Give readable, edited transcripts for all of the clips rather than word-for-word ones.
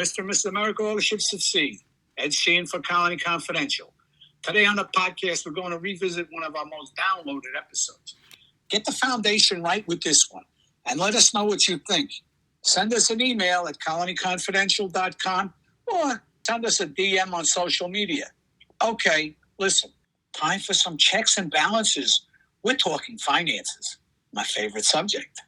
Mr. and Mrs. America, all the ships at sea. Ed Sheehan for Colony Confidential. Today on the podcast, we're going to revisit one of our most downloaded episodes. Get the foundation right with this one, and let us know what you think. Send us an email at colonyconfidential.com or send us a DM on social media. Okay, listen, time for some checks and balances. We're talking finances, my favorite subject.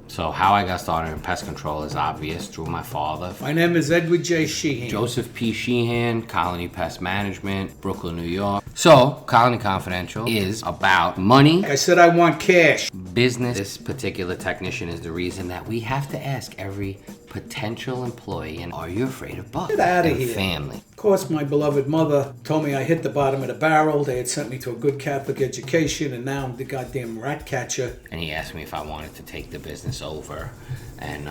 So how I got started in pest control is obvious, through my father. My name is Edward J. Sheehan. Joseph P. Sheehan, Colony Pest Management, Brooklyn, New York. So, Colony Confidential is about money. I said I want cash. Business. This particular technician is the reason that we have to ask every potential employee, and are you afraid of bugs? Get out of and here. Family. Of course, my beloved mother told me I hit the bottom of the barrel. They had sent me to a good Catholic education, and now I'm the goddamn rat catcher. And he asked me if I wanted to take the business over, and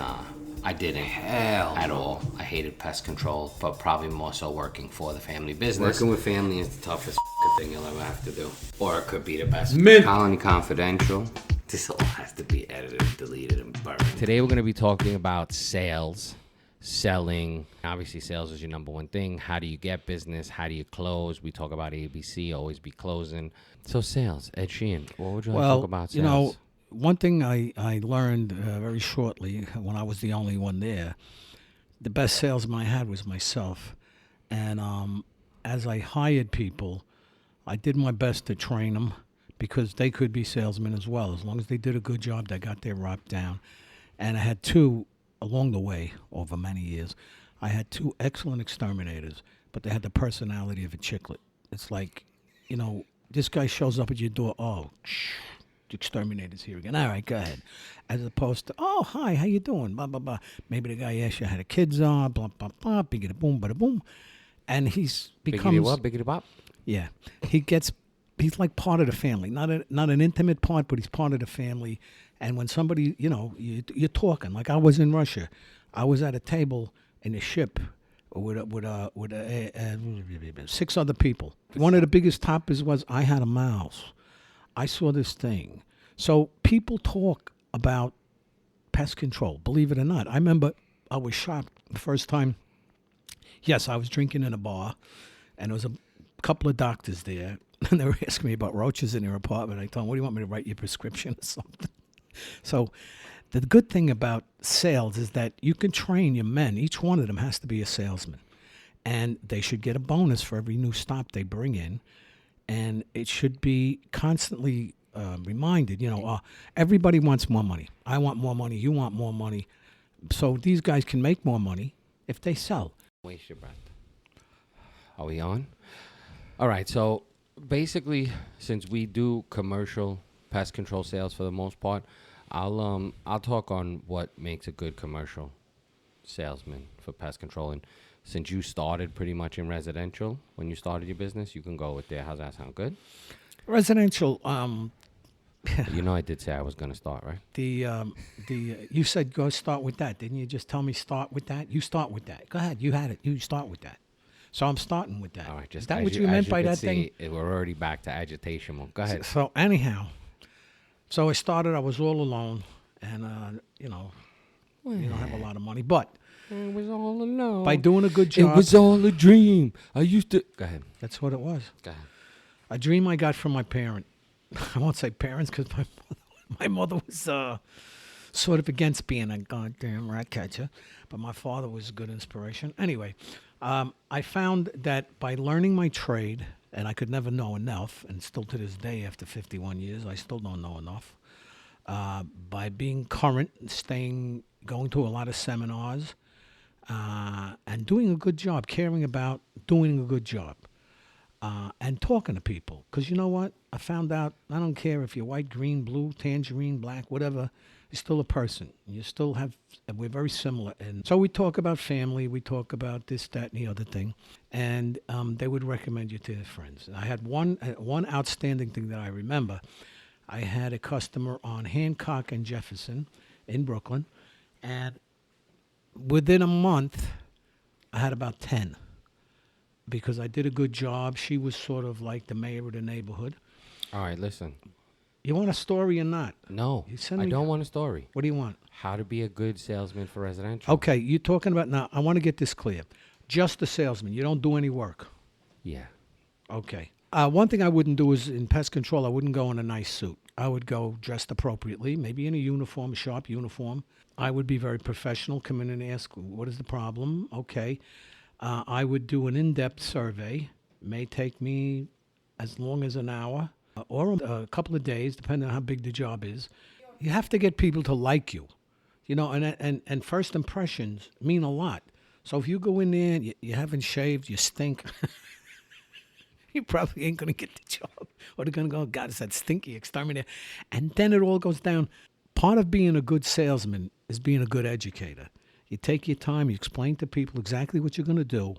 I didn't at all. I hated pest control, but probably more so working for the family business. Working with family is the toughest thing you'll ever have to do. Or it could be the best. Colony Confidential. This all has to be edited, deleted, and burned. Today we're going to be talking about sales, selling. Obviously, sales is your number one thing. How do you get business? How do you close? We talk about ABC, always be closing. So sales, Ed Sheehan, what would you like to talk about sales? You know, one thing I learned very shortly when I was the only one there, the best salesman I had was myself. And as I hired people, I did my best to train them, because they could be salesmen as well. As long as they did a good job, they got their rap down. And I had two, along the way, over many years, I had two excellent exterminators, but they had the personality of a chicklet. It's like, you know, this guy shows up at your door, oh, the exterminator's here again. All right, go ahead. As opposed to, oh, hi, how you doing? Blah, blah, blah. Maybe the guy asked you how the kids are, blah, blah, blah, biggity boom, bada boom. And he's becomes... Biggity what? Biggity bop? Yeah. He's like part of the family, not an intimate part, but he's part of the family. And when somebody, you know, you're talking, like I was in Russia, I was at a table in a ship with 6 other people. One of the biggest topics was I had a mouse. I saw this thing. So people talk about pest control, believe it or not. I remember I was shocked the first time. Yes, I was drinking in a bar, and there was a couple of doctors there. And they were asking me about roaches in their apartment. I told them, what do you want me to write your prescription or something? So the good thing about sales is that you can train your men. Each one of them has to be a salesman. And they should get a bonus for every new stop they bring in. And it should be constantly reminded, you know, everybody wants more money. I want more money. You want more money. So these guys can make more money if they sell. Waste your breath. Are we on? All right, so... basically, since we do commercial pest control sales for the most part, I'll talk on what makes a good commercial salesman for pest control. And since you started pretty much in residential when you started your business, you can go with there. How's that sound? Good? Residential. You know, I did say I was going to start, right? You said go start with that, didn't you? Just tell me start with that. You start with that. Go ahead. You had it. You start with that. So I'm starting with that. All right, is that what you meant by that thing? We're already back to agitation mode. Go ahead. So anyhow, I started. I was all alone, and you don't have a lot of money, but I was all alone. By doing a good job, it was all a dream. I used to. Go ahead. That's what it was. Go ahead. A dream I got from my parent. I won't say parents because my mother was sort of against being a goddamn rat catcher, but my father was a good inspiration. Anyway. I found that by learning my trade, and I could never know enough, and still to this day, after 51 years, I still don't know enough. By being current, going to a lot of seminars, and doing a good job, caring about doing a good job, and talking to people. Because you know what? I found out, I don't care if you're white, green, blue, tangerine, black, whatever, you're still a person. You still have, we're very similar. And so we talk about family, we talk about this, that, and the other thing. And they would recommend you to their friends. I had one outstanding thing that I remember. I had a customer on Hancock and Jefferson in Brooklyn. And within a month, I had about 10. Because I did a good job. She was sort of like the mayor of the neighborhood. All right, listen. You want a story or not? No, You send I me- don't want a story. What do you want? How to be a good salesman for residential. Okay, you're talking about now. I want to get this clear. Just a salesman. You don't do any work. Yeah. Okay. One thing I wouldn't do is in pest control, I wouldn't go in a nice suit. I would go dressed appropriately, maybe in a uniform, a sharp uniform. I would be very professional, come in and ask, what is the problem? Okay. I would do an in-depth survey. May take me as long as an hour or a couple of days, depending on how big the job is. You have to get people to like you, you know, and first impressions mean a lot. So if you go in there and you haven't shaved, you stink, you probably ain't going to get the job. Or they're going to go, God, it's that stinky exterminator. And then it all goes down. Part of being a good salesman is being a good educator. You take your time, you explain to people exactly what you're going to do.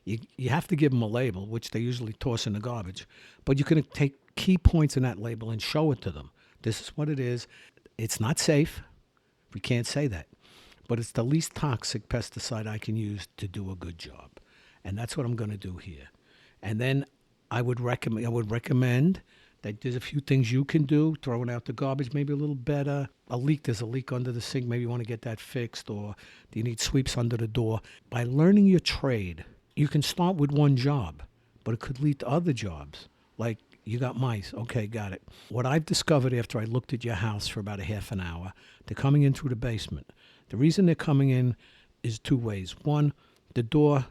You have to give them a label, which they usually toss in the garbage. But you can take key points in that label and show it to them. This is what it is. It's not safe. We can't say that. But it's the least toxic pesticide I can use to do a good job. And that's what I'm going to do here. And then I would recommend that there's a few things you can do. Throwing out the garbage maybe a little better. There's a leak under the sink. Maybe you want to get that fixed. Or do you need sweeps under the door? By learning your trade, you can start with one job, but it could lead to other jobs. Like you got mice. Okay, got it. What I've discovered after I looked at your house for about a half an hour, they're coming in through the basement. The reason they're coming in is two ways. One, the door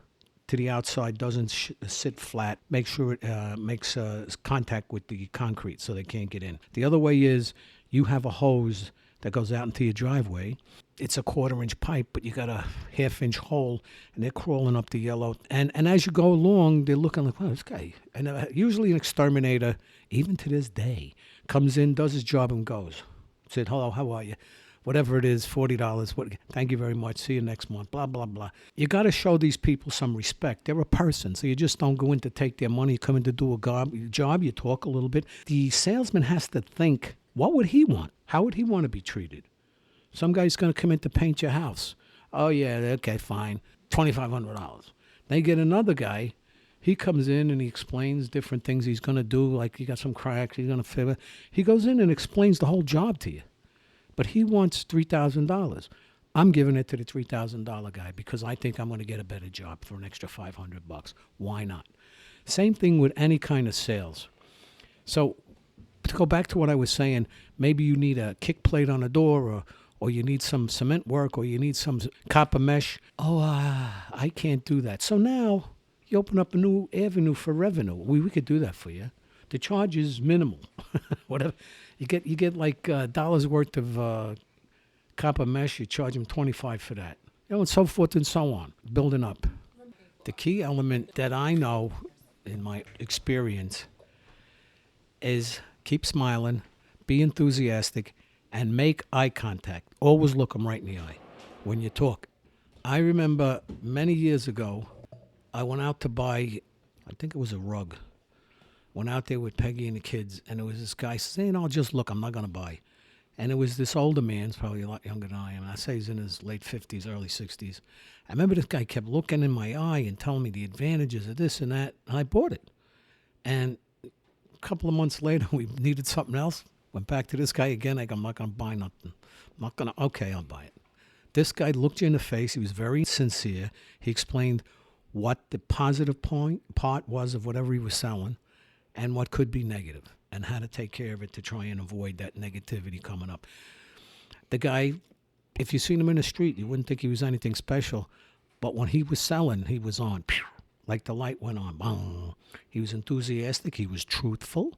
to the outside doesn't sit flat. Make sure it makes contact with the concrete so they can't get in. The other way is you have a hose that goes out into your driveway. It's a 1/4-inch pipe, but you got a 1/2-inch hole, and they're crawling up the yellow. And as you go along, they're looking like, wow, this guy. And usually an exterminator, even to this day, comes in, does his job, and goes. Said, hello, how are you? Whatever it is, $40. Thank you very much. See you next month. Blah, blah, blah. You got to show these people some respect. They're a person, so you just don't go in to take their money. You come in to do a job. You talk a little bit. The salesman has to think, what would he want? How would he want to be treated? Some guy's going to come in to paint your house. Oh, yeah, okay, fine. $2,500. They get another guy. He comes in and he explains different things he's going to do, like you got some cracks, he's going to fill it. He goes in and explains the whole job to you. But he wants $3,000. I'm giving it to the $3,000 guy because I think I'm going to get a better job for an extra $500. Why not? Same thing with any kind of sales. So to go back to what I was saying, maybe you need a kick plate on a door or you need some cement work or you need some copper mesh. I can't do that. So now you open up a new avenue for revenue. We could do that for you. The charge is minimal. Whatever. You get like dollars worth of copper mesh. You charge them $25 for that, and so forth and so on, building up. The key element that I know, in my experience, is keep smiling, be enthusiastic, and make eye contact. Always look them right in the eye when you talk. I remember many years ago, I went out to buy, I think it was a rug. Went out there with Peggy and the kids, and there was this guy saying, "Oh, just look, I'm not going to buy." And it was this older man, he's probably a lot younger than I am. And I say he's in his late 50s, early 60s. I remember this guy kept looking in my eye and telling me the advantages of this and that, and I bought it. And a couple of months later, we needed something else. Went back to this guy again. I go, I'm not going to buy nothing. Okay, I'll buy it. This guy looked you in the face. He was very sincere. He explained what the positive part was of whatever he was selling, and what could be negative, and how to take care of it to try and avoid that negativity coming up. The guy, if you seen him in the street, you wouldn't think he was anything special, but when he was selling, he was on, like the light went on. Boom. He was enthusiastic. He was truthful.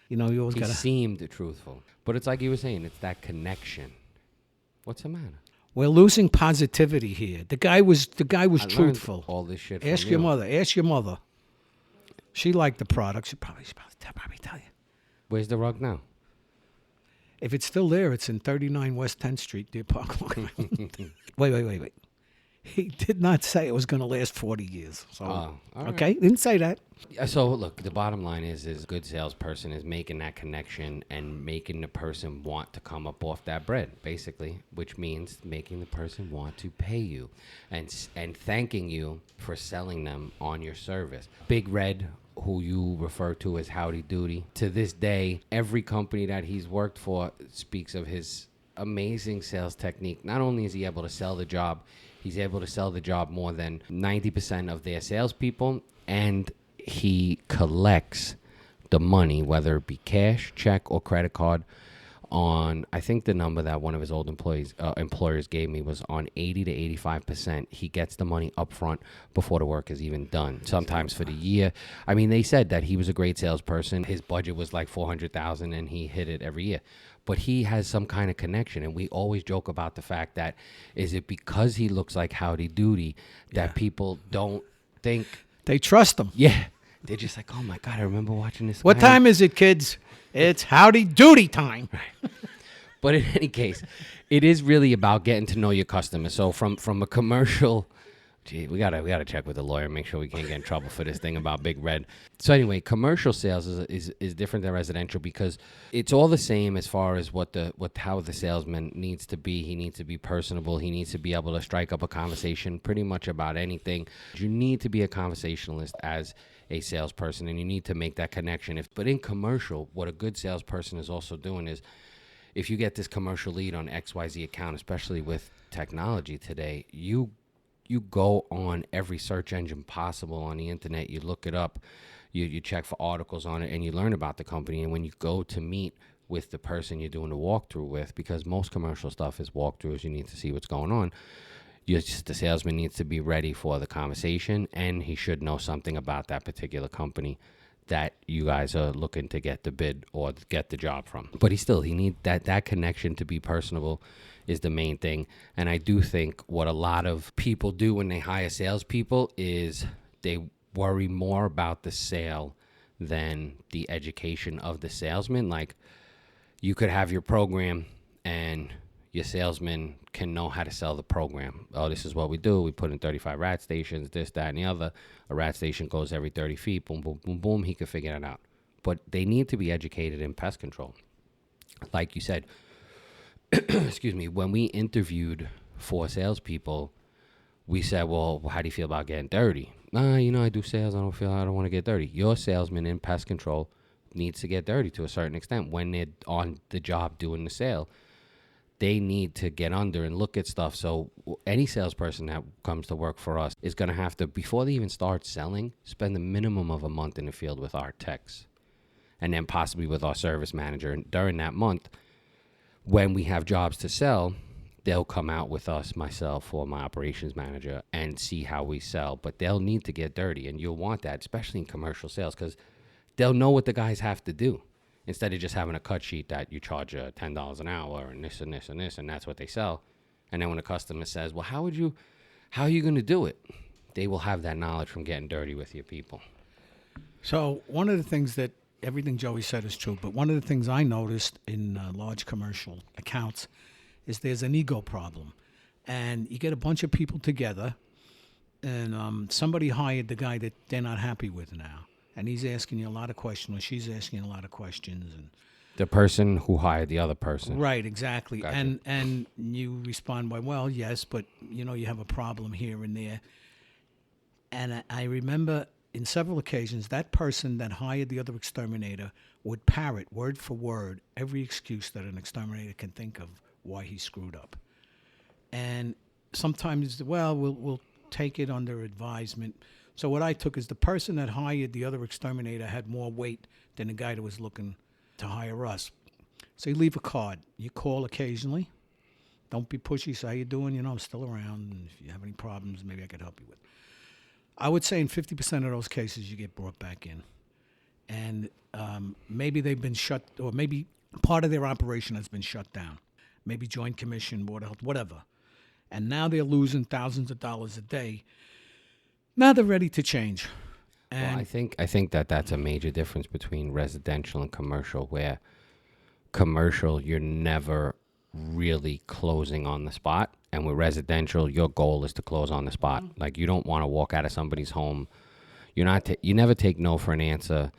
You know, you always got to... He seemed truthful. But it's like you were saying, it's that connection. What's the matter? We're losing positivity here. The guy was truthful. All this shit Ask from your you. mother. Ask your mother. She liked the product. She'd probably tell you. Where's the rug now? If it's still there, it's in 39 West 10th Street, Deer Park. Wait. He did not say it was going to last 40 years. So, all right. okay? Didn't say that. So, look, the bottom line is a good salesperson is making that connection and making the person want to come up off that bread, basically, which means making the person want to pay you and thanking you for selling them on your service. Big Red who you refer to as Howdy Doody. To this day, every company that he's worked for speaks of his amazing sales technique. Not only is he able to sell the job, he's able to sell the job more than 90% of their salespeople, and he collects the money, whether it be cash, check, or credit card, on, I think the number that one of his old employers gave me was on 80 to 85%. He gets the money up front before the work is even done, sometimes for the year. I mean, they said that he was a great salesperson. His budget was like $400,000 and he hit it every year. But he has some kind of connection, and we always joke about the fact that, is it because he looks like Howdy Doody that people don't think... They trust him. Yeah. They're just like, oh my God, I remember watching this. What time is it, kids? It's Howdy Doody time. Right. But in any case, it is really about getting to know your customer. So from a commercial, we gotta check with the lawyer, make sure we can't get in trouble for this thing about Big Red. So anyway, commercial sales is different than residential because it's all the same as far as how the salesman needs to be. He needs to be personable. He needs to be able to strike up a conversation pretty much about anything. You need to be a conversationalist as a salesperson, and you need to make that connection. But in commercial, what a good salesperson is also doing is, if you get this commercial lead on XYZ account, especially with technology today, you go on every search engine possible on the internet, you look it up, you check for articles on it, and you learn about the company. And when you go to meet with the person you're doing the walkthrough with, because most commercial stuff is walkthroughs, you need to see what's going on. The salesman needs to be ready for the conversation, and he should know something about that particular company that you guys are looking to get the bid or get the job from. But he needs that connection to be personable is the main thing. And I do think what a lot of people do when they hire salespeople is they worry more about the sale than the education of the salesman. Like, you could have your program and your salesman can know how to sell the program. Oh, this is what we do. We put in 35 rat stations, this, that, and the other. A rat station goes every 30 feet. Boom, boom, boom, boom. He can figure it out. But they need to be educated in pest control. Like you said, excuse me, when we interviewed 4 salespeople, we said, well, how do you feel about getting dirty? I do sales. I don't want to get dirty. Your salesman in pest control needs to get dirty to a certain extent. When they're on the job doing the sale, they need to get under and look at stuff. So any salesperson that comes to work for us is going to have to, before they even start selling, spend a minimum of a month in the field with our techs, and then possibly with our service manager. And during that month, when we have jobs to sell, they'll come out with us, myself or my operations manager, and see how we sell. But they'll need to get dirty, and you'll want that, especially in commercial sales, because they'll know what the guys have to do. Instead of just having a cut sheet that you charge $10 an hour and this and this and this, and that's what they sell. And then when a customer says, well, how are you going to do it? They will have that knowledge from getting dirty with your people. So one of the things that everything Joey said is true, but one of the things I noticed in large commercial accounts is there's an ego problem. And you get a bunch of people together, and somebody hired the guy that they're not happy with now. And he's asking you a lot of questions, or she's asking a lot of questions. And the person who hired the other person. Right, exactly. Gotcha. And you respond by, well, yes, but, you have a problem here and there. And I remember in several occasions, that person that hired the other exterminator would parrot word for word every excuse that an exterminator can think of why he screwed up. And sometimes, well, we'll take it under advisement. So what I took is the person that hired the other exterminator had more weight than the guy that was looking to hire us. So you leave a card. You call occasionally. Don't be pushy. Say, how you doing? I'm still around. And if you have any problems, maybe I could help you with. I would say in 50% of those cases, you get brought back in. And maybe they've been shut, or maybe part of their operation has been shut down. Maybe Joint Commission, Board of Health, whatever. And now they're losing thousands of dollars a day. Now they're ready to change. And well, I think that's a major difference between residential and commercial, where commercial, you're never really closing on the spot. And with residential, your goal is to close on the spot. Mm-hmm. Like, you don't want to walk out of somebody's home. You never take no for an answer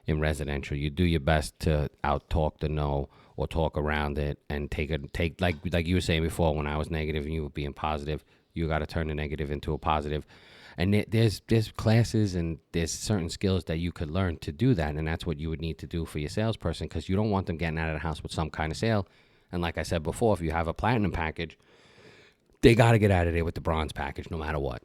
in residential. You do your best to out-talk the no or talk around it and take like you were saying before, when I was negative and you were being positive, you got to turn the negative into a positive. And there's classes and there's certain skills that you could learn to do that. And that's what you would need to do for your salesperson, because you don't want them getting out of the house with some kind of sale. And like I said before, if you have a platinum package, they got to get out of there with the bronze package no matter what.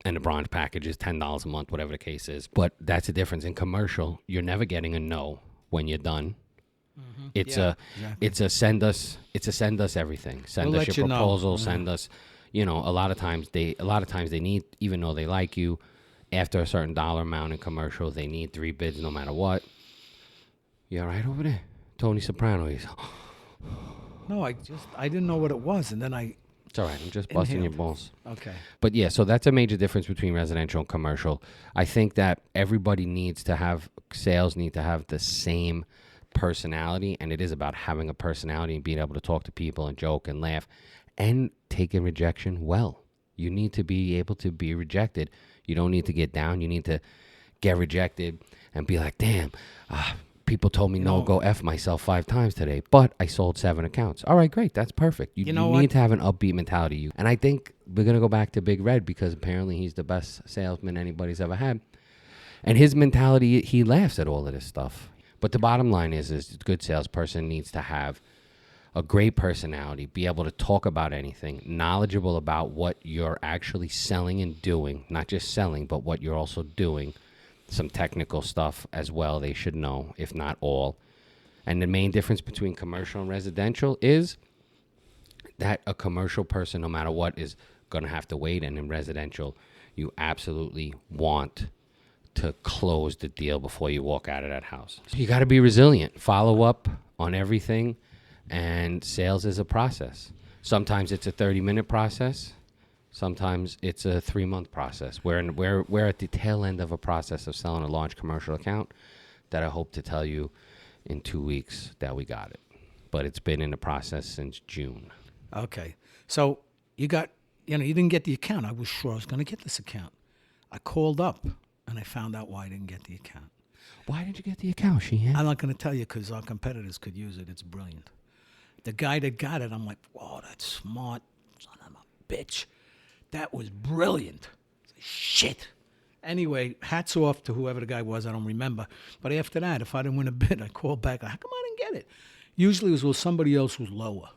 And the bronze package is $10 a month, whatever the case is. But that's the difference. In commercial, you're never getting a no when you're done. Mm-hmm. It's a send us everything. Send us your proposal, send us, a lot of times they need, even though they like you, after a certain dollar amount in commercial, they need 3 bids no matter what. You all right over there? Tony Soprano, he's No, I didn't know what it was, and then it's all right. I'm just busting your balls. Okay. But yeah, so that's a major difference between residential and commercial. I think that everybody sales need to have the same personality, and it is about having a personality and being able to talk to people and joke and laugh and take a rejection well. You need to be able to be rejected. You don't need to get down. You need to get rejected and be like, damn, people told me no, go F myself 5 times today, but I sold 7 accounts. All right, great. That's perfect. You need to have an upbeat mentality. And I think we're going to go back to Big Red, because apparently he's the best salesman anybody's ever had. And his mentality, he laughs at all of this stuff. But the bottom line is a good salesperson needs to have a great personality, be able to talk about anything, knowledgeable about what you're actually selling and doing, not just selling, but what you're also doing. Some technical stuff as well they should know, if not all. And the main difference between commercial and residential is that a commercial person, no matter what, is going to have to wait. And in residential, you absolutely want to close the deal before you walk out of that house. So you got to be resilient, follow up on everything, and sales is a process. Sometimes it's a 30-minute process. Sometimes it's a 3-month process. We're at the tail end of a process of selling a large commercial account that I hope to tell you in 2 weeks that we got it. But it's been in the process since June. Okay. So you didn't get the account. I was sure I was going to get this account. I called up and I found out why I didn't get the account. Why didn't you get the account, Sheehan? I'm not going to tell you because our competitors could use it. It's brilliant. The guy that got it, I'm like, whoa, that's smart. Son of a bitch. That was brilliant. Shit. Anyway, hats off to whoever the guy was. I don't remember. But after that, if I didn't win a bid, I called back. How come I didn't get it? Usually it was somebody else was lower.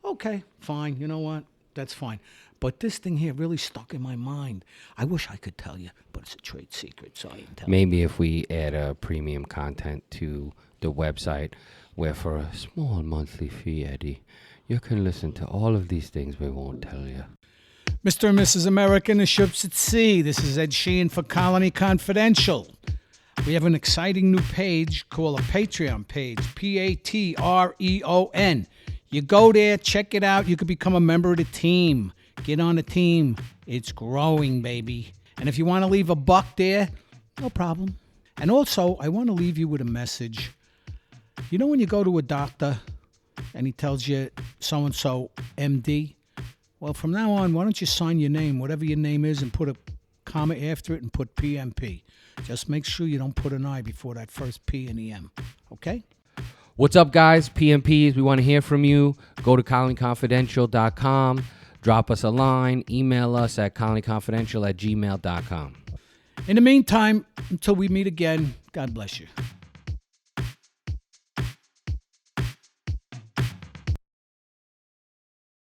Okay, fine. You know what? That's fine. But this thing here really stuck in my mind. I wish I could tell you, but it's a trade secret, so I didn't tell you. Maybe if we add a premium content to the website, where for a small monthly fee, Eddie, you can listen to all of these things we won't tell you. Mr. and Mrs. America and the ships at sea. This is Ed Sheehan for Colony Confidential. We have an exciting new page called a Patreon page, Patreon. You go there, check it out. You could become a member of the team. Get on the team. It's growing, baby. And if you want to leave a buck there, no problem. And also, I want to leave you with a message. You know when you go to a doctor and he tells you so-and-so MD? Well, from now on, why don't you sign your name, whatever your name is, and put a comma after it and put PMP. Just make sure you don't put an I before that first P and the M. Okay? What's up, guys? PMPs, we want to hear from you. Go to colonyconfidential.com. Drop us a line. Email us at colonyconfidential@gmail.com. In the meantime, until we meet again, God bless you.